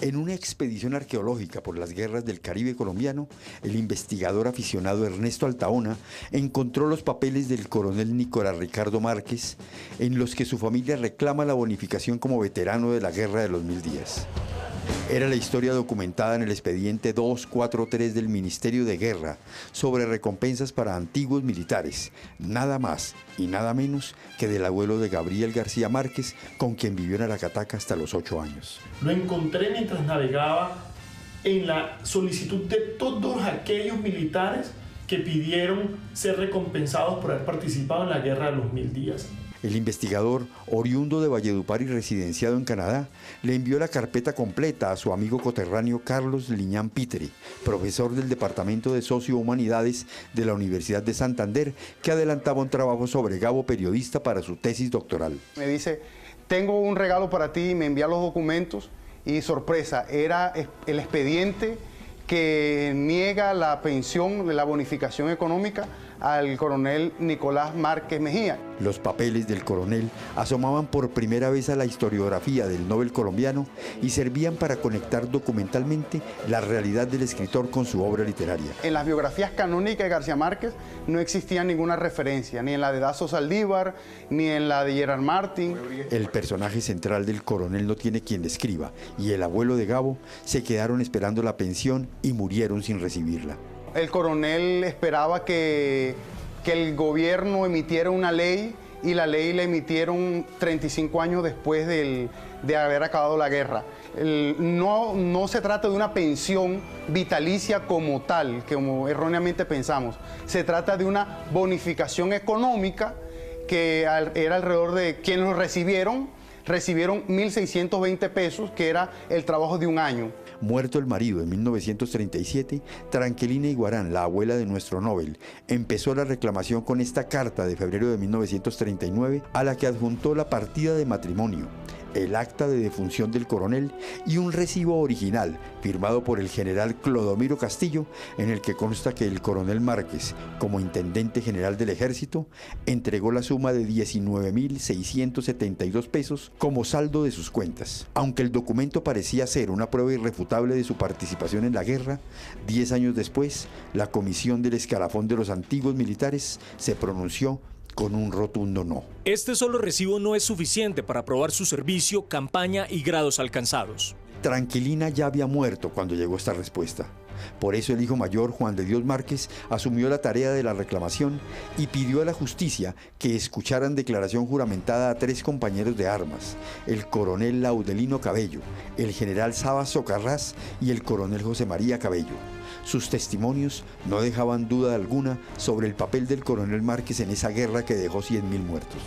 En una expedición arqueológica por las guerras del Caribe colombiano, el investigador aficionado Ernesto Altaona encontró los papeles del coronel Nicolás Ricardo Márquez, en los que su familia reclama la bonificación como veterano de la Guerra de los 1000 días. Era la historia documentada en el expediente 243 del Ministerio de Guerra sobre recompensas para antiguos militares, nada más y nada menos que del abuelo de Gabriel García Márquez, con quien vivió en Aracataca hasta los 8 años. Lo encontré mientras navegaba en la solicitud de todos aquellos militares que pidieron ser recompensados por haber participado en la Guerra de los 1000 días. El investigador, oriundo de Valledupar y residenciado en Canadá, le envió la carpeta completa a su amigo coterráneo Carlos Liñán Pitre, profesor del Departamento de Sociohumanidades de la Universidad de Santander, que adelantaba un trabajo sobre Gabo periodista para su tesis doctoral. Me dice, tengo un regalo para ti, me envía los documentos y sorpresa, era el expediente que niega la pensión, la bonificación económica al coronel Nicolás Márquez Mejía. Los papeles del coronel asomaban por primera vez a la historiografía del Nobel colombiano y servían para conectar documentalmente la realidad del escritor con su obra literaria. En las biografías canónicas de García Márquez no existía ninguna referencia, ni en la de Dazo Saldívar, ni en la de Gerard Martin. El personaje central del coronel no tiene quien le escriba, y el abuelo de Gabo se quedaron esperando la pensión y murieron sin recibirla. El coronel esperaba que el gobierno emitiera una ley y la ley la emitieron 35 años después de haber acabado la guerra. No se trata de una pensión vitalicia como tal, como erróneamente pensamos. Se trata de una bonificación económica que era alrededor de quienes lo recibieron 1.620 pesos, que era el trabajo de un año. Muerto el marido en 1937, Tranquilina Iguarán, la abuela de nuestro Nobel, empezó la reclamación con esta carta de febrero de 1939 a la que adjuntó la partida de matrimonio, el acta de defunción del coronel y un recibo original firmado por el general Clodomiro Castillo, en el que consta que el coronel Márquez, como intendente general del ejército, entregó la suma de 19.672 pesos como saldo de sus cuentas. Aunque el documento parecía ser una prueba irrefutable de su participación en la guerra, 10 años después, la comisión del escalafón de los antiguos militares se pronunció con un rotundo no. Este solo recibo no es suficiente para probar su servicio, campaña y grados alcanzados. Tranquilina ya había muerto cuando llegó esta respuesta. Por eso el hijo mayor, Juan de Dios Márquez, asumió la tarea de la reclamación y pidió a la justicia que escucharan declaración juramentada a 3 compañeros de armas, el coronel Laudelino Cabello, el general Sabas Socarrás y el coronel José María Cabello. Sus testimonios no dejaban duda alguna sobre el papel del coronel Márquez en esa guerra que dejó 100.000 muertos.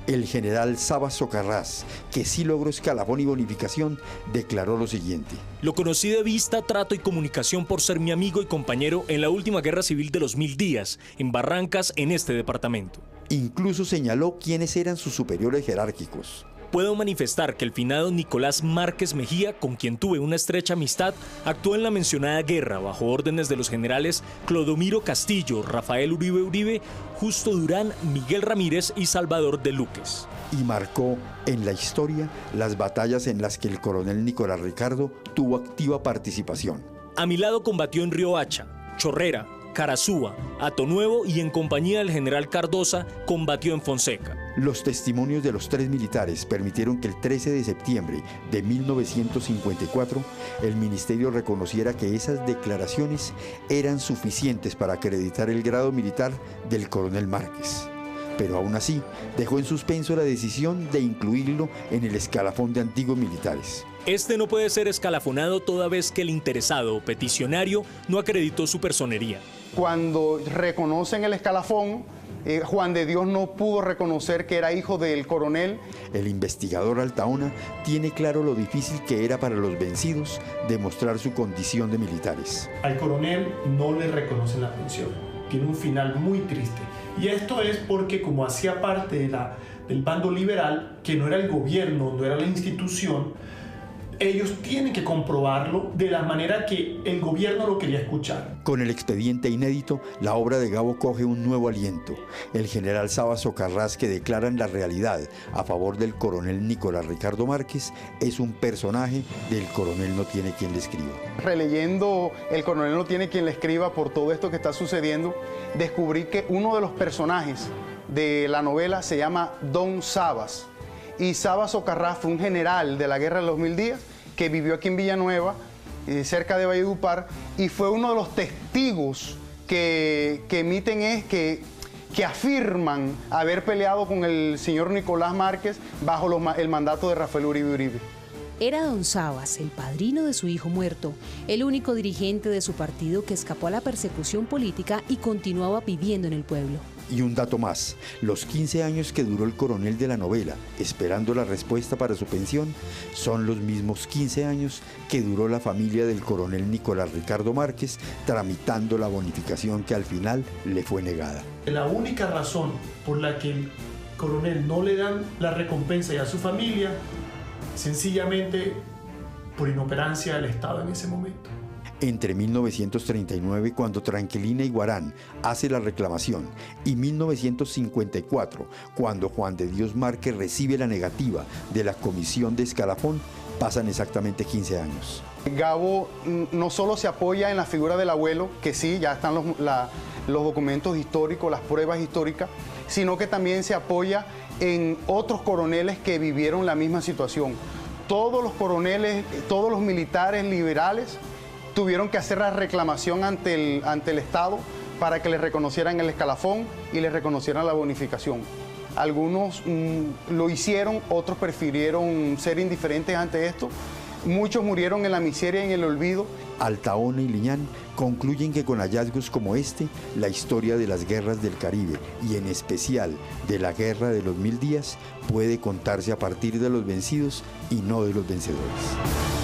El general Sabas Socarrás, que sí logró escalafón y bonificación, declaró lo siguiente. Lo conocí de vista, trato y comunicación por ser mi amigo y compañero en la última guerra civil de los 1000 días, en Barrancas, en este departamento. Incluso señaló quiénes eran sus superiores jerárquicos. Puedo manifestar que el finado Nicolás Márquez Mejía, con quien tuve una estrecha amistad, actuó en la mencionada guerra bajo órdenes de los generales Clodomiro Castillo, Rafael Uribe Uribe, Justo Durán, Miguel Ramírez y Salvador de Luques. Y marcó en la historia las batallas en las que el coronel Nicolás Ricardo tuvo activa participación. A mi lado combatió en Río Hacha, Chorrera, Carazúa, Atonuevo y en compañía del general Cardosa combatió en Fonseca. Los testimonios de los 3 militares permitieron que el 13 de septiembre de 1954 el ministerio reconociera que esas declaraciones eran suficientes para acreditar el grado militar del coronel Márquez. Pero aún así dejó en suspenso la decisión de incluirlo en el escalafón de antiguos militares. Este no puede ser escalafonado toda vez que el interesado o peticionario no acreditó su personería. Cuando reconocen el escalafón, Juan de Dios no pudo reconocer que era hijo del coronel. El investigador Altaona tiene claro lo difícil que era para los vencidos demostrar su condición de militares. Al coronel no le reconocen la pensión. Tiene un final muy triste. Y esto es porque, como hacía parte del bando liberal, que no era el gobierno, no era la institución, ellos tienen que comprobarlo de la manera que el gobierno lo quería escuchar. Con el expediente inédito, la obra de Gabo coge un nuevo aliento. El general Sabas Socarrás, que declaran la realidad a favor del coronel Nicolás Ricardo Márquez, es un personaje del coronel no tiene quien le escriba. Releyendo El coronel no tiene quien le escriba por todo esto que está sucediendo, descubrí que uno de los personajes de la novela se llama Don Sabas. Y Sabas Socarrás fue un general de la Guerra de los 1000 días que vivió aquí en Villanueva, cerca de Valledupar, y fue uno de los testigos que afirman haber peleado con el señor Nicolás Márquez bajo el mandato de Rafael Uribe Uribe. Era don Sabas, el padrino de su hijo muerto, el único dirigente de su partido que escapó a la persecución política y continuaba viviendo en el pueblo. Y un dato más, los 15 años que duró el coronel de la novela esperando la respuesta para su pensión son los mismos 15 años que duró la familia del coronel Nicolás Ricardo Márquez tramitando la bonificación que al final le fue negada. La única razón por la que el coronel no le dan la recompensa y a su familia, sencillamente por inoperancia del Estado en ese momento. Entre 1939, cuando Tranquilina Iguarán hace la reclamación, y 1954, cuando Juan de Dios Márquez recibe la negativa de la Comisión de Escalafón, pasan exactamente 15 años. Gabo no solo se apoya en la figura del abuelo, que sí, ya están los documentos históricos, las pruebas históricas, sino que también se apoya en otros coroneles que vivieron la misma situación. Todos los coroneles, todos los militares liberales tuvieron que hacer la reclamación ante el Estado para que les reconocieran el escalafón y les reconocieran la bonificación. Algunos lo hicieron, otros prefirieron ser indiferentes ante esto. Muchos murieron en la miseria y en el olvido. Altaona y Liñán concluyen que con hallazgos como este, la historia de las guerras del Caribe, y en especial de la Guerra de los 1000 días, puede contarse a partir de los vencidos y no de los vencedores.